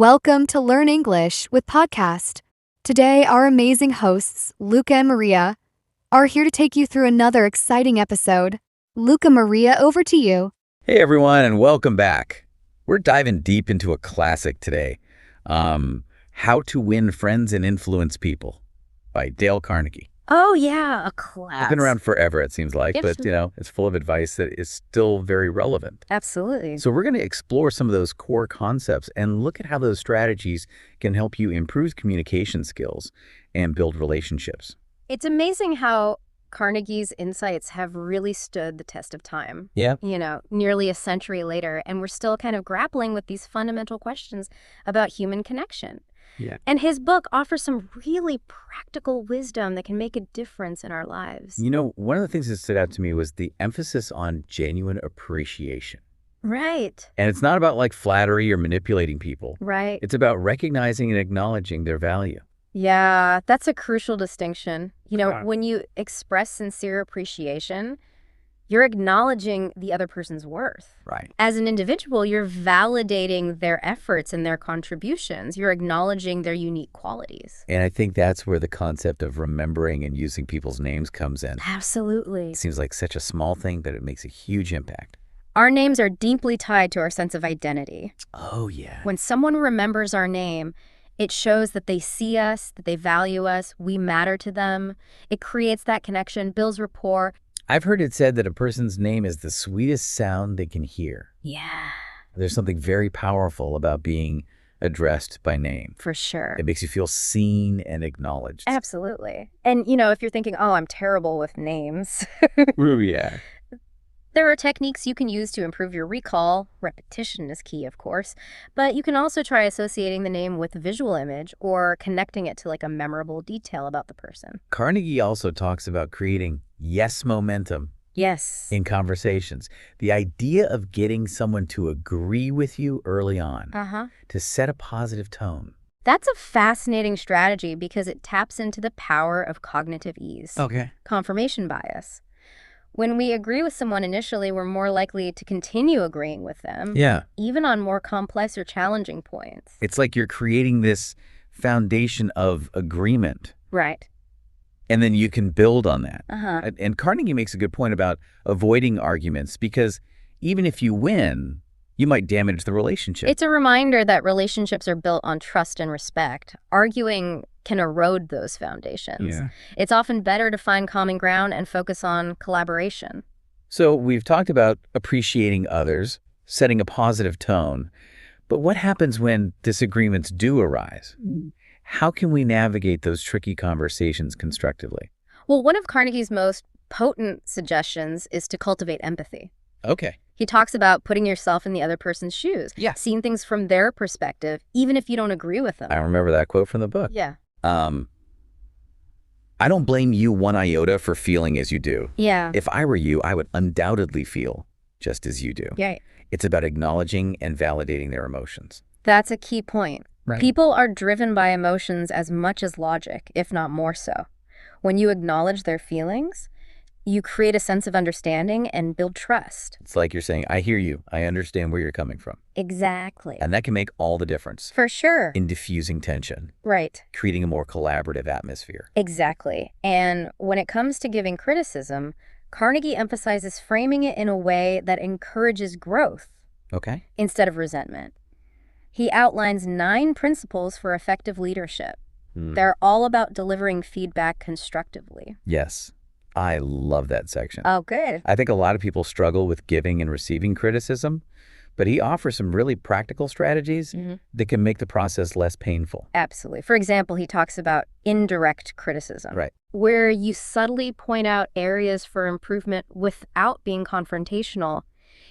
Welcome to Learn English with Podcast. Today, our amazing hosts, Luca and Maria, are here to take you through another exciting episode. Luca, Maria, over to you. Hey everyone, and welcome back. We're diving deep into a classic today, How to Win Friends and Influence People by Dale Carnegie. Oh yeah, a class. It's been around forever, it seems like, Yep. but it's full of advice that is still very relevant. Absolutely. So we're going to explore some of those core concepts and look at how those strategies can help you improve communication skills and build relationships. It's amazing how Carnegie's insights have really stood the test of time. Yeah. Nearly a century later, and we're still kind of grappling with these fundamental questions about human connection. Yeah. And his book offers some really practical wisdom that can make a difference in our lives. One of the things that stood out to me was the emphasis on genuine appreciation. Right. And it's not about like flattery or manipulating people. Right. It's about recognizing and acknowledging their value. Yeah, that's a crucial distinction. Yeah. When you express sincere appreciation, you're acknowledging the other person's worth. Right. As an individual, you're validating their efforts and their contributions. You're acknowledging their unique qualities. And I think that's where the concept of remembering and using people's names comes in. Absolutely. It seems like such a small thing, but it makes a huge impact. Our names are deeply tied to our sense of identity. Oh, yeah. When someone remembers our name, it shows that they see us, that they value us, we matter to them. It creates that connection, builds rapport. I've heard it said that a person's name is the sweetest sound they can hear. Yeah, There's something very powerful about being addressed by name. for sure. It makes you feel seen and acknowledged. Absolutely. And, if you're thinking, oh, I'm terrible with names, Ooh, yeah. there are techniques you can use to improve your recall. Repetition is key, of course, but you can also try associating the name with a visual image or connecting it to like a memorable detail about the person. Carnegie also talks about creating yes momentum Yes. in conversations. The idea of getting someone to agree with you early on, to set a positive tone. That's a fascinating strategy because it taps into the power of cognitive ease. Okay. Confirmation bias. When we agree with someone initially, we're more likely to continue agreeing with them, Yeah. even on more complex or challenging points. It's like you're creating this foundation of agreement, Right. and then you can build on that. Uh-huh. And Carnegie makes a good point about avoiding arguments, because even if you win, you might damage the relationship. It's a reminder that relationships are built on trust and respect. Arguing can erode those foundations. Yeah. It's often better to find common ground and focus on collaboration. So we've talked about appreciating others, setting a positive tone, but what happens when disagreements do arise? How can we navigate those tricky conversations constructively? Well, one of Carnegie's most potent suggestions is to cultivate empathy. Okay. He talks about putting yourself in the other person's shoes, Yeah. seeing things from their perspective, even if you don't agree with them. I remember that quote from the book. Yeah. I don't blame you one iota for feeling as you do. Yeah. If I were you, I would undoubtedly feel just as you do. Yeah. It's about acknowledging and validating their emotions. That's a key point. Right. People are driven by emotions as much as logic, if not more so. When you acknowledge their feelings, you create a sense of understanding and build trust. It's like you're saying, I hear you. I understand where you're coming from. Exactly. And that can make all the difference For sure. in diffusing tension, Right. creating a more collaborative atmosphere. Exactly. And when it comes to giving criticism, Carnegie emphasizes framing it in a way that encourages growth Okay? instead of resentment. He outlines 9 principles for effective leadership. They're all about delivering feedback constructively. Yes. I love that section. Oh, good. I think a lot of people struggle with giving and receiving criticism, but he offers some really practical strategies that can make the process less painful. Absolutely. For example, he talks about indirect criticism, Right. where you subtly point out areas for improvement without being confrontational.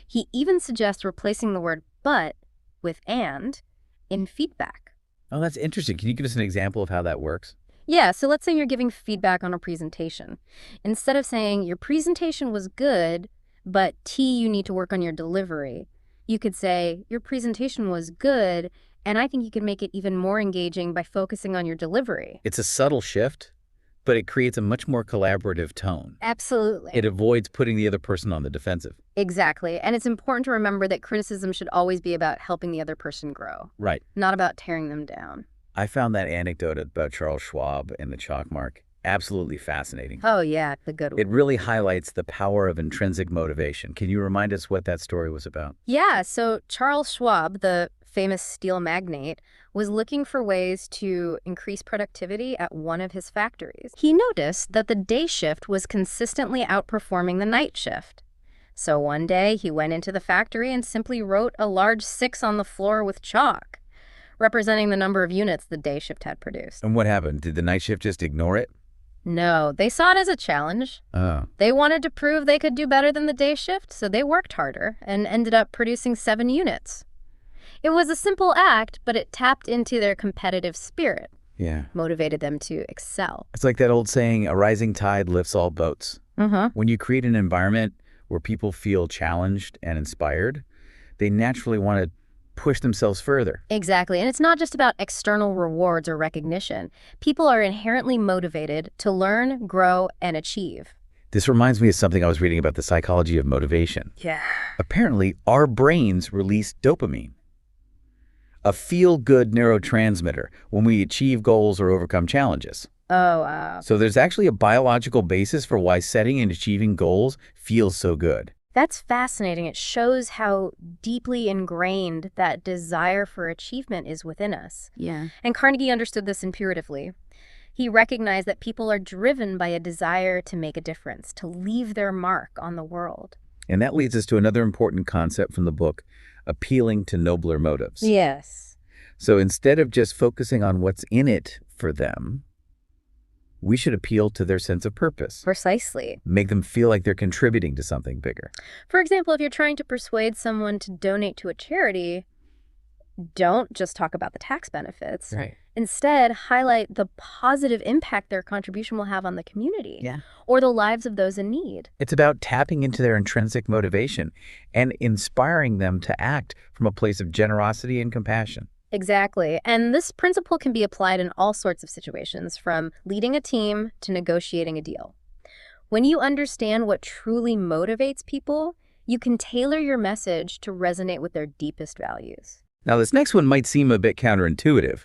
He even suggests replacing the word but with and in feedback. Oh, that's interesting. Can you give us an example of how that works? Yeah, so let's say you're giving feedback on a presentation. Instead of saying your presentation was good, but you need to work on your delivery, you could say your presentation was good, and I think you can make it even more engaging by focusing on your delivery. It's a subtle shift, but it creates a much more collaborative tone. Absolutely. It avoids putting the other person on the defensive. Exactly. And it's important to remember that criticism should always be about helping the other person grow, Right. not about tearing them down. I found that anecdote about Charles Schwab and the chalk mark absolutely fascinating. Oh, yeah, the good one. It really highlights the power of intrinsic motivation. Can you remind us what that story was about? Yeah, so Charles Schwab, the famous steel magnate, was looking for ways to increase productivity at one of his factories. He noticed that the day shift was consistently outperforming the night shift. So one day he went into the factory and simply wrote a large 6 on the floor with chalk, representing the number of units the day shift had produced. And what happened? Did the night shift just ignore it? No, they saw it as a challenge. Oh. They wanted to prove they could do better than the day shift, so they worked harder and ended up producing 7 units. It was a simple act, but it tapped into their competitive spirit, Yeah. motivated them to excel. It's like that old saying, a rising tide lifts all boats. When you create an environment where people feel challenged and inspired, they naturally want to push themselves further. Exactly. And it's not just about external rewards or recognition. People are inherently motivated to learn, grow, and achieve. This reminds me of something I was reading about the psychology of motivation. Yeah. Apparently, our brains release dopamine, a feel-good neurotransmitter, when we achieve goals or overcome challenges. Oh, wow. So there's actually a biological basis for why setting and achieving goals feels so good. That's fascinating. It shows how deeply ingrained that desire for achievement is within us. Yeah. And Carnegie understood this intuitively. He recognized that people are driven by a desire to make a difference, to leave their mark on the world. And that leads us to another important concept from the book, appealing to nobler motives. Yes. So instead of just focusing on what's in it for them, we should appeal to their sense of purpose. Precisely. Make them feel like they're contributing to something bigger. For example, if you're trying to persuade someone to donate to a charity, don't just talk about the tax benefits. Right. Instead, highlight the positive impact their contribution will have on the community. Yeah. Or the lives of those in need. It's about tapping into their intrinsic motivation and inspiring them to act from a place of generosity and compassion. Exactly. And this principle can be applied in all sorts of situations, from leading a team to negotiating a deal. When you understand what truly motivates people, you can tailor your message to resonate with their deepest values. Now, this next one might seem a bit counterintuitive,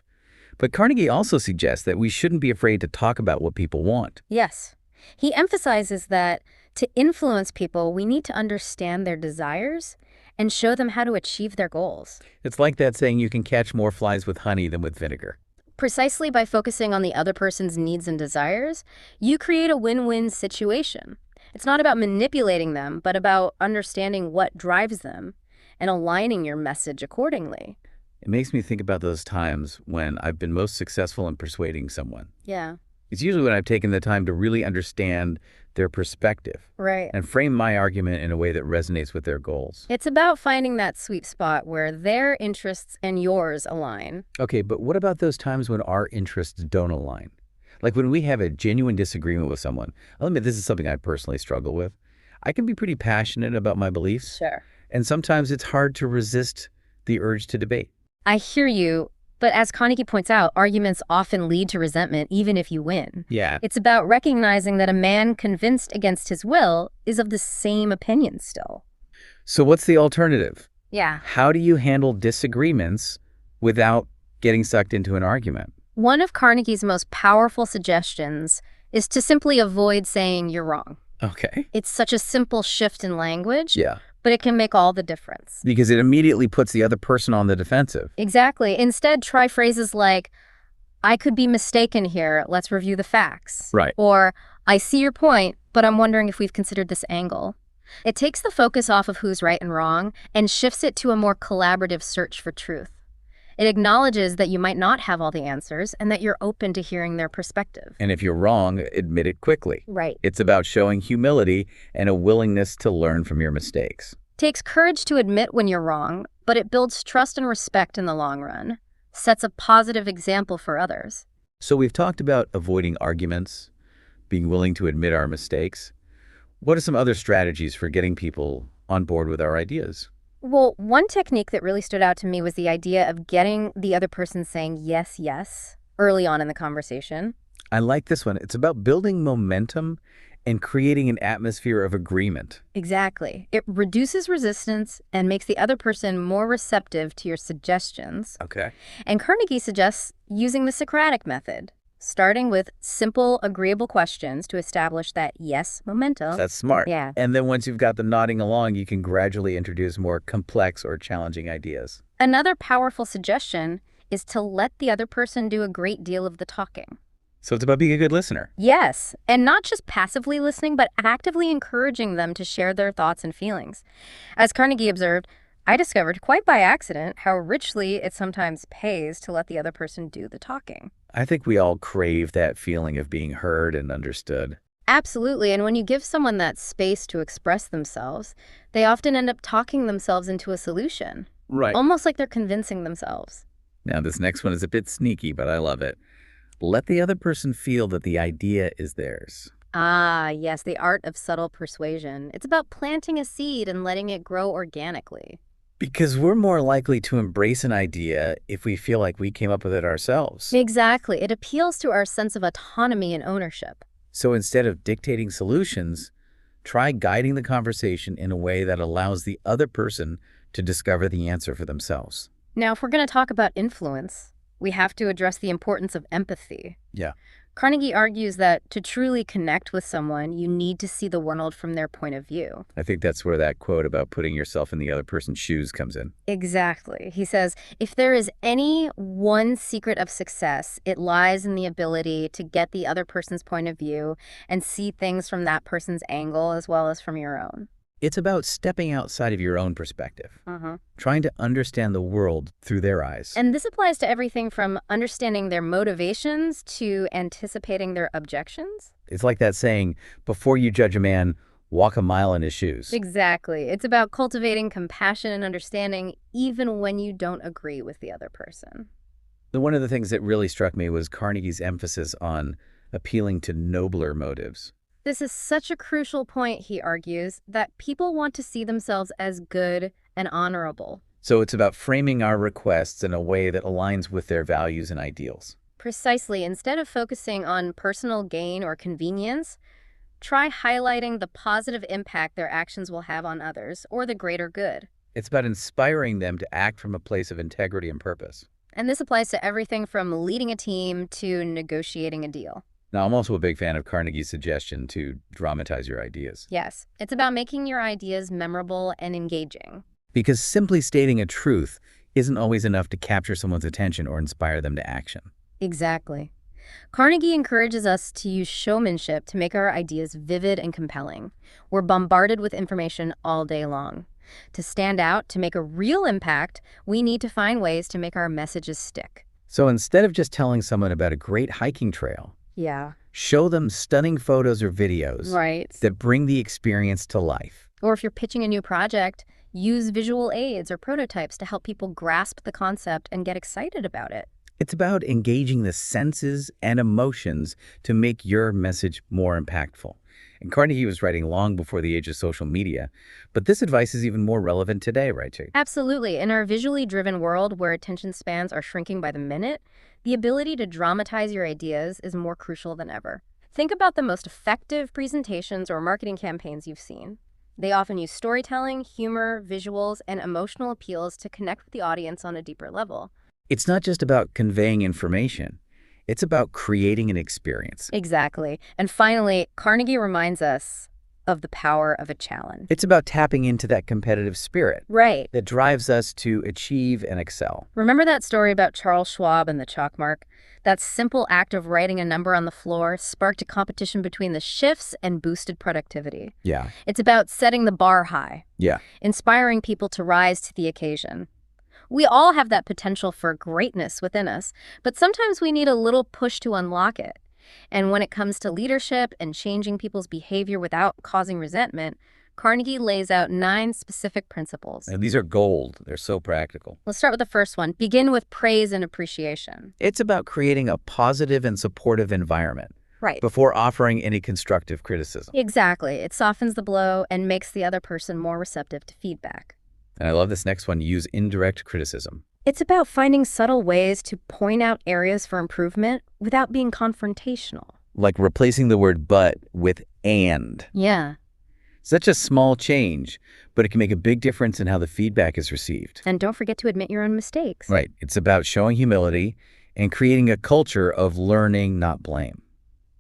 but Carnegie also suggests that we shouldn't be afraid to talk about what people want. Yes. He emphasizes that to influence people, we need to understand their desires and show them how to achieve their goals. It's like that saying, you can catch more flies with honey than with vinegar. Precisely by focusing on the other person's needs and desires, you create a win-win situation. It's not about manipulating them, but about understanding what drives them and aligning your message accordingly. It makes me think about those times when I've been most successful in persuading someone. Yeah. It's usually when I've taken the time to really understand their perspective Right. and frame my argument in a way that resonates with their goals. It's about finding that sweet spot where their interests and yours align. Okay, but what about those times when our interests don't align? Like when we have a genuine disagreement with someone. I'll admit this is something I personally struggle with. I can be pretty passionate about my beliefs, Sure. and sometimes it's hard to resist the urge to debate. I hear you, but as Carnegie points out, arguments often lead to resentment even if you win. Yeah. It's about recognizing that a man convinced against his will is of the same opinion still. So what's the alternative? Yeah. How do you handle disagreements without getting sucked into an argument? One of Carnegie's most powerful suggestions is to simply avoid saying you're wrong. Okay. It's such a simple shift in language, Yeah. but it can make all the difference. Because it immediately puts the other person on the defensive. Exactly. Instead, try phrases like, I could be mistaken here, let's review the facts. Right. Or, I see your point, but I'm wondering if we've considered this angle. It takes the focus off of who's right and wrong and shifts it to a more collaborative search for truth. It acknowledges that you might not have all the answers and that you're open to hearing their perspective. And if you're wrong, admit it quickly. Right. It's about showing humility and a willingness to learn from your mistakes. Takes courage to admit when you're wrong, but it builds trust and respect in the long run, sets a positive example for others. So we've talked about avoiding arguments, being willing to admit our mistakes. What are some other strategies for getting people on board with our ideas? Well, one technique that really stood out to me was the idea of getting the other person saying yes, yes, early on in the conversation. I like this one. It's about building momentum and creating an atmosphere of agreement. Exactly. It reduces resistance and makes the other person more receptive to your suggestions. Okay. And Carnegie suggests using the Socratic method, starting with simple, agreeable questions to establish that yes momentum. That's smart. Yeah. And then once you've got them nodding along, you can gradually introduce more complex or challenging ideas. Another powerful suggestion is to let the other person do a great deal of the talking. So it's about being a good listener. Yes, and not just passively listening, but actively encouraging them to share their thoughts and feelings. As Carnegie observed, I discovered quite by accident how richly it sometimes pays to let the other person do the talking. I think we all crave that feeling of being heard and understood. Absolutely, and when you give someone that space to express themselves, they often end up talking themselves into a solution, Right. almost like they're convincing themselves. Now, this next one is a bit sneaky, but I love it. Let the other person feel that the idea is theirs. Ah, yes, the art of subtle persuasion. It's about planting a seed and letting it grow organically. Because we're more likely to embrace an idea if we feel like we came up with it ourselves. Exactly. It appeals to our sense of autonomy and ownership. So instead of dictating solutions, try guiding the conversation in a way that allows the other person to discover the answer for themselves. Now, if we're going to talk about influence, we have to address the importance of empathy. Yeah. Carnegie argues that to truly connect with someone, you need to see the world from their point of view. I think that's where that quote about putting yourself in the other person's shoes comes in. Exactly. He says, if there is any one secret of success, it lies in the ability to get the other person's point of view and see things from that person's angle as well as from your own. It's about stepping outside of your own perspective, trying to understand the world through their eyes. And this applies to everything from understanding their motivations to anticipating their objections. It's like that saying, before you judge a man, walk a mile in his shoes. Exactly. It's about cultivating compassion and understanding even when you don't agree with the other person. One of the things that really struck me was Carnegie's emphasis on appealing to nobler motives. This is such a crucial point, he argues, that people want to see themselves as good and honorable. So it's about framing our requests in a way that aligns with their values and ideals. Precisely. Instead of focusing on personal gain or convenience, try highlighting the positive impact their actions will have on others or the greater good. It's about inspiring them to act from a place of integrity and purpose. And this applies to everything from leading a team to negotiating a deal. Now, I'm also a big fan of Carnegie's suggestion to dramatize your ideas. Yes, it's about making your ideas memorable and engaging. Because simply stating a truth isn't always enough to capture someone's attention or inspire them to action. Exactly. Carnegie encourages us to use showmanship to make our ideas vivid and compelling. We're bombarded with information all day long. To stand out, to make a real impact, we need to find ways to make our messages stick. So instead of just telling someone about a great hiking trail, show them stunning photos or videos that bring the experience to life. Or if you're pitching a new project, use visual aids or prototypes to help people grasp the concept and get excited about it. It's about engaging the senses and emotions to make your message more impactful. And Carnegie was writing long before the age of social media, but this advice is even more relevant today, right, Jake? Absolutely. In our visually driven world where attention spans are shrinking by the minute, the ability to dramatize your ideas is more crucial than ever. Think about the most effective presentations or marketing campaigns you've seen. They often use storytelling, humor, visuals, and emotional appeals to connect with the audience on a deeper level. It's not just about conveying information. It's about creating an experience. Exactly. And finally, Carnegie reminds us of the power of a challenge. It's about tapping into that competitive spirit that drives us to achieve and excel. Remember that story about Charles Schwab and the chalk mark? That simple act of writing a number on the floor sparked a competition between the shifts and boosted productivity. Yeah. It's about setting the bar high. Yeah. Inspiring people to rise to the occasion. We all have that potential for greatness within us, but sometimes we need a little push to unlock it. And when it comes to leadership and changing people's behavior without causing resentment, Carnegie lays out 9 specific principles. And these are gold. They're so practical. Let's start with the first one. Begin with praise and appreciation. It's about creating a positive and supportive environment before offering any constructive criticism. Exactly. It softens the blow and makes the other person more receptive to feedback. And I love this next one. Use indirect criticism. It's about finding subtle ways to point out areas for improvement without being confrontational. Like replacing the word but with and. Yeah. Such a small change, but it can make a big difference in how the feedback is received. And don't forget to admit your own mistakes. Right. It's about showing humility and creating a culture of learning, not blame.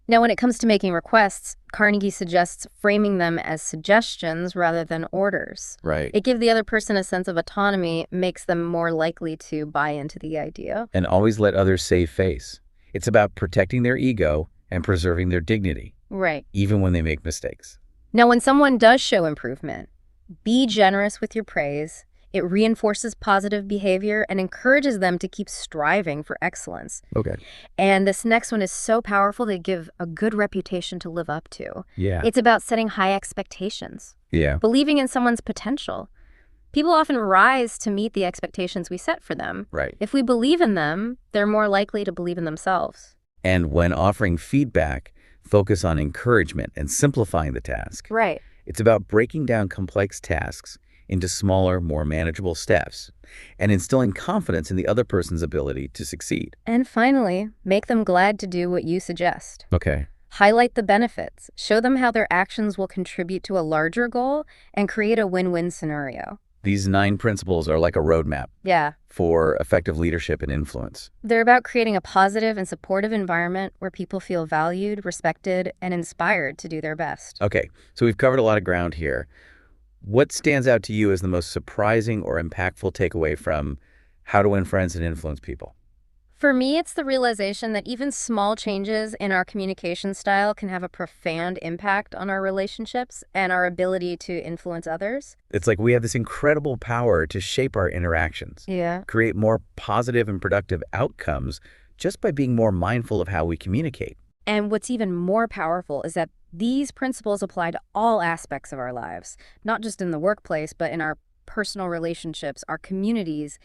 Now, when it comes to making requests, Carnegie suggests framing them as suggestions rather than orders. Right. It gives the other person a sense of autonomy, makes them more likely to buy into the idea. And always let others save face. It's about protecting their ego and preserving their dignity, Right. even when they make mistakes. Now, when someone does show improvement, be generous with your praise. It reinforces positive behavior and encourages them to keep striving for excellence. Okay. And this next one is so powerful, they give a good reputation to live up to. Yeah. It's about setting high expectations, Yeah. believing in someone's potential. People often rise to meet the expectations we set for them. Right. If we believe in them, they're more likely to believe in themselves. And when offering feedback, focus on encouragement and simplifying the task. Right. It's about breaking down complex tasks into smaller, more manageable steps and instilling confidence in the other person's ability to succeed. And finally, make them glad to do what you suggest. Okay. Highlight the benefits, show them how their actions will contribute to a larger goal, and create a win-win scenario. These 9 principles are like a roadmap Yeah. for effective leadership and influence. They're about creating a positive and supportive environment where people feel valued, respected, and inspired to do their best. Okay, so we've covered a lot of ground here. What stands out to you as the most surprising or impactful takeaway from How to Win Friends and Influence People? For me, it's the realization that even small changes in our communication style can have a profound impact on our relationships and our ability to influence others. It's like we have this incredible power to shape our interactions, Yeah. create more positive and productive outcomes just by being more mindful of how we communicate. And what's even more powerful is that these principles apply to all aspects of our lives, not just in the workplace, but in our personal relationships, our communities,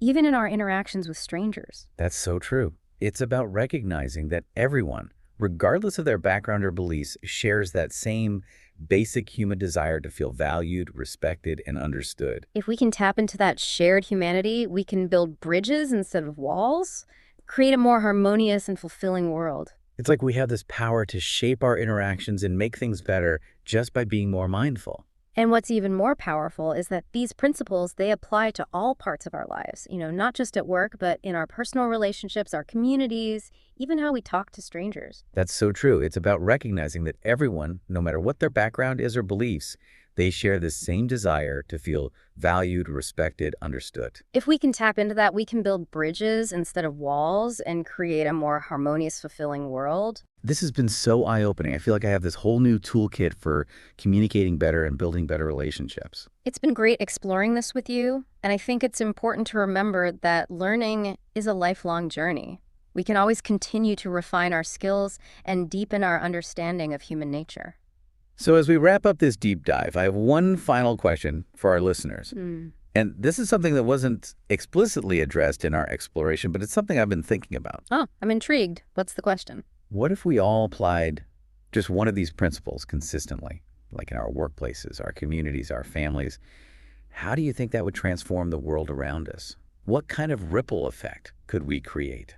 even in our interactions with strangers. That's so true. It's about recognizing that everyone, regardless of their background or beliefs, shares that same basic human desire to feel valued, respected, and understood. If we can tap into that shared humanity, we can build bridges instead of walls, create a more harmonious and fulfilling world. It's like we have this power to shape our interactions and make things better just by being more mindful. And what's even more powerful is that these principles, they apply to all parts of our lives, not just at work, but in our personal relationships, our communities, even how we talk to strangers. That's so true. It's about recognizing that everyone, no matter what their background is or beliefs, they share this same desire to feel valued, respected, understood. If we can tap into that, we can build bridges instead of walls and create a more harmonious, fulfilling world. This has been so eye-opening. I feel like I have this whole new toolkit for communicating better and building better relationships. It's been great exploring this with you, and I think it's important to remember that learning is a lifelong journey. We can always continue to refine our skills and deepen our understanding of human nature. So as we wrap up this deep dive, I have one final question for our listeners. And this is something that wasn't explicitly addressed in our exploration, but it's something I've been thinking about. Oh, I'm intrigued. What's the question? What if we all applied just one of these principles consistently, like in our workplaces, our communities, our families? How do you think that would transform the world around us? What kind of ripple effect could we create?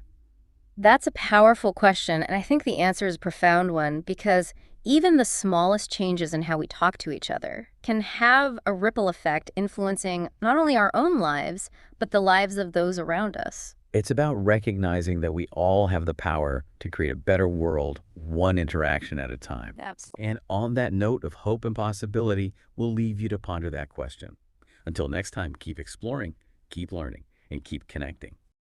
That's a powerful question, and I think the answer is a profound one because even the smallest changes in how we talk to each other can have a ripple effect influencing not only our own lives, but the lives of those around us. It's about recognizing that we all have the power to create a better world, one interaction at a time. Absolutely. And on that note of hope and possibility, we'll leave you to ponder that question. Until next time, keep exploring, keep learning, and keep connecting.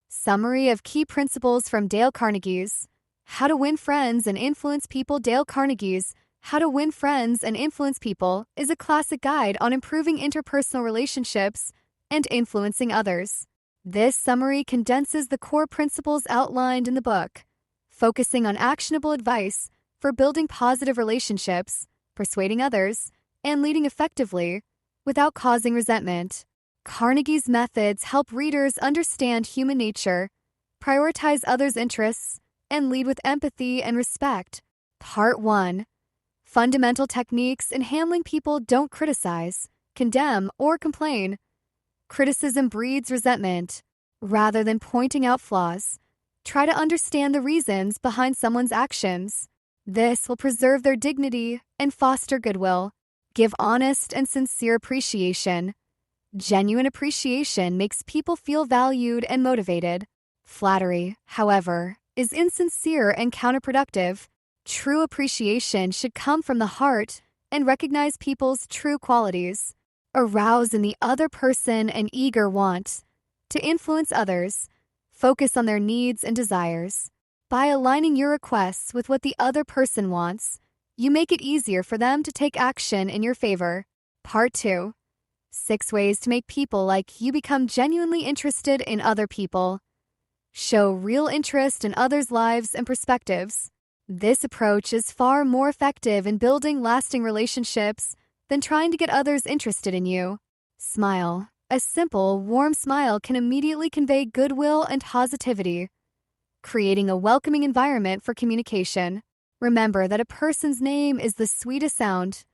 Summary of key principles from Dale Carnegie's How to Win Friends and Influence People. Dale Carnegie's How to Win Friends and Influence People is a classic guide on improving interpersonal relationships and influencing others. This summary condenses the core principles outlined in the book, focusing on actionable advice for building positive relationships, persuading others, and leading effectively without causing resentment. Carnegie's methods help readers understand human nature, prioritize others' interests, and lead with empathy and respect. Part 1. Fundamental techniques in handling people. Don't criticize, condemn, or complain. Criticism breeds resentment. Rather than pointing out flaws, try to understand the reasons behind someone's actions. This will preserve their dignity and foster goodwill. Give honest and sincere appreciation. Genuine appreciation makes people feel valued and motivated. Flattery, however, is insincere and counterproductive. True appreciation should come from the heart and recognize people's true qualities. Arouse in the other person an eager want to influence others. Focus on their needs and desires. By aligning your requests with what the other person wants, you make it easier for them to take action in your favor. Part 2. 6 ways to make people like you become genuinely interested in other people. Show real interest in others' lives and perspectives. This approach is far more effective in building lasting relationships than trying to get others interested in you. Smile. A simple, warm smile can immediately convey goodwill and positivity, creating a welcoming environment for communication. Remember that a person's name is the sweetest sound.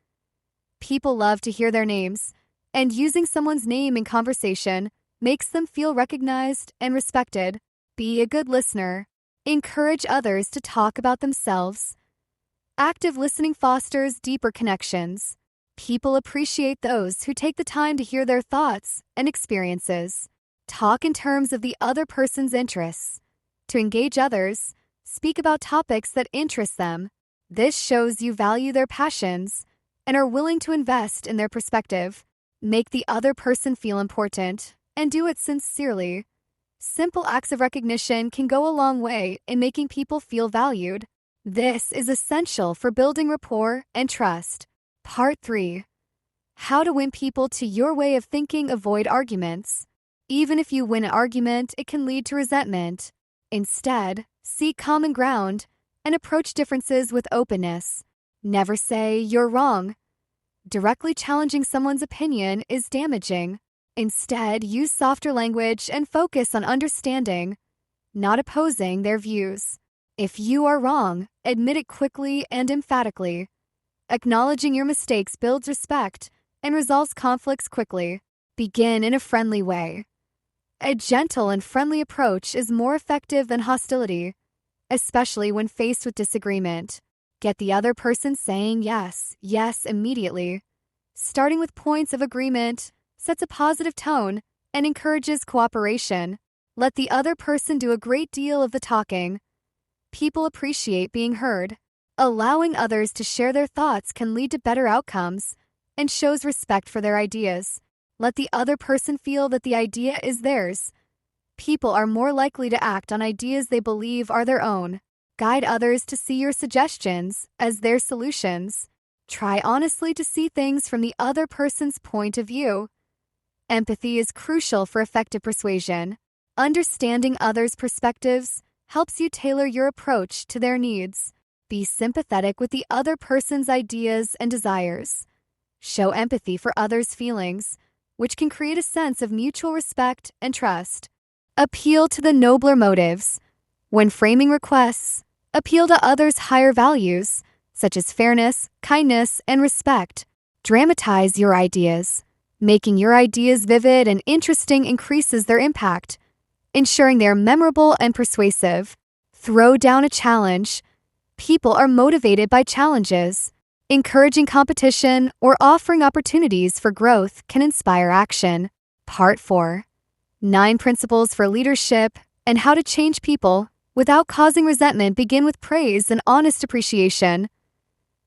People love to hear their names, and using someone's name in conversation makes them feel recognized and respected. Be a good listener. Encourage others to talk about themselves. Active listening fosters deeper connections. People appreciate those who take the time to hear their thoughts and experiences. Talk in terms of the other person's interests. To engage others, speak about topics that interest them. This shows you value their passions and are willing to invest in their perspective. Make the other person feel important and do it sincerely. Simple acts of recognition can go a long way in making people feel valued. This is essential for building rapport and trust. Part 3. How to win people to your way of thinking. Avoid arguments. Even if you win an argument, it can lead to resentment. Instead, seek common ground and approach differences with openness. Never say, "You're wrong." Directly challenging someone's opinion is damaging. Instead, use softer language and focus on understanding, not opposing their views. If you are wrong, admit it quickly and emphatically. Acknowledging your mistakes builds respect and resolves conflicts quickly. Begin in a friendly way. A gentle and friendly approach is more effective than hostility, especially when faced with disagreement. Get the other person saying yes, yes immediately. Starting with points of agreement sets a positive tone and encourages cooperation. Let the other person do a great deal of the talking. People appreciate being heard. Allowing others to share their thoughts can lead to better outcomes and shows respect for their ideas. Let the other person feel that the idea is theirs. People are more likely to act on ideas they believe are their own. Guide others to see your suggestions as their solutions. Try honestly to see things from the other person's point of view. Empathy is crucial for effective persuasion. Understanding others' perspectives helps you tailor your approach to their needs. Be sympathetic with the other person's ideas and desires. Show empathy for others' feelings, which can create a sense of mutual respect and trust. Appeal to the nobler motives. When framing requests, appeal to others' higher values, such as fairness, kindness, and respect. Dramatize your ideas. Making your ideas vivid and interesting increases their impact, ensuring they are memorable and persuasive. Throw down a challenge. People are motivated by challenges. Encouraging competition or offering opportunities for growth can inspire action. Part 4. 9 principles for leadership and how to change people without causing resentment. Begin with praise and honest appreciation.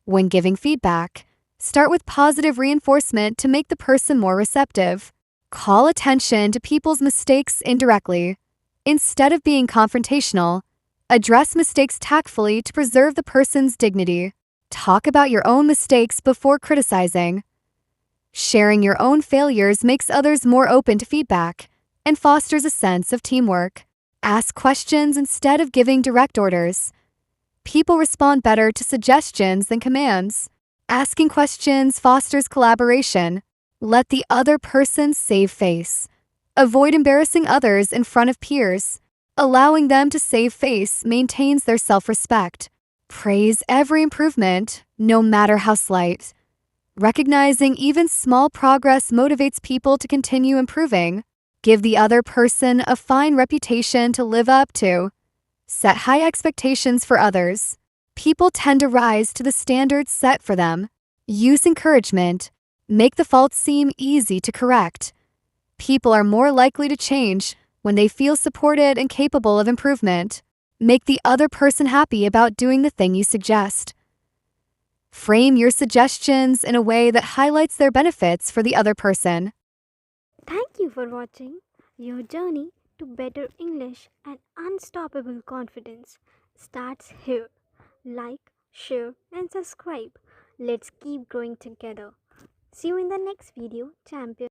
When giving feedback, start with positive reinforcement to make the person more receptive. Call attention to people's mistakes indirectly. Instead of being confrontational, address mistakes tactfully to preserve the person's dignity. Talk about your own mistakes before criticizing. Sharing your own failures makes others more open to feedback and fosters a sense of teamwork. Ask questions instead of giving direct orders. People respond better to suggestions than commands. Asking questions fosters collaboration. Let the other person save face. Avoid embarrassing others in front of peers. Allowing them to save face maintains their self-respect. Praise every improvement, no matter how slight. Recognizing even small progress motivates people to continue improving. Give the other person a fine reputation to live up to. Set high expectations for others. People tend to rise to the standards set for them. Use encouragement. Make the faults seem easy to correct. People are more likely to change when they feel supported and capable of improvement. Make the other person happy about doing the thing you suggest. Frame your suggestions in a way that highlights their benefits for the other person. Thank you for watching. Your journey to better English and unstoppable confidence starts here. Like, share, and subscribe. Let's keep growing together. See you in the next video, champion.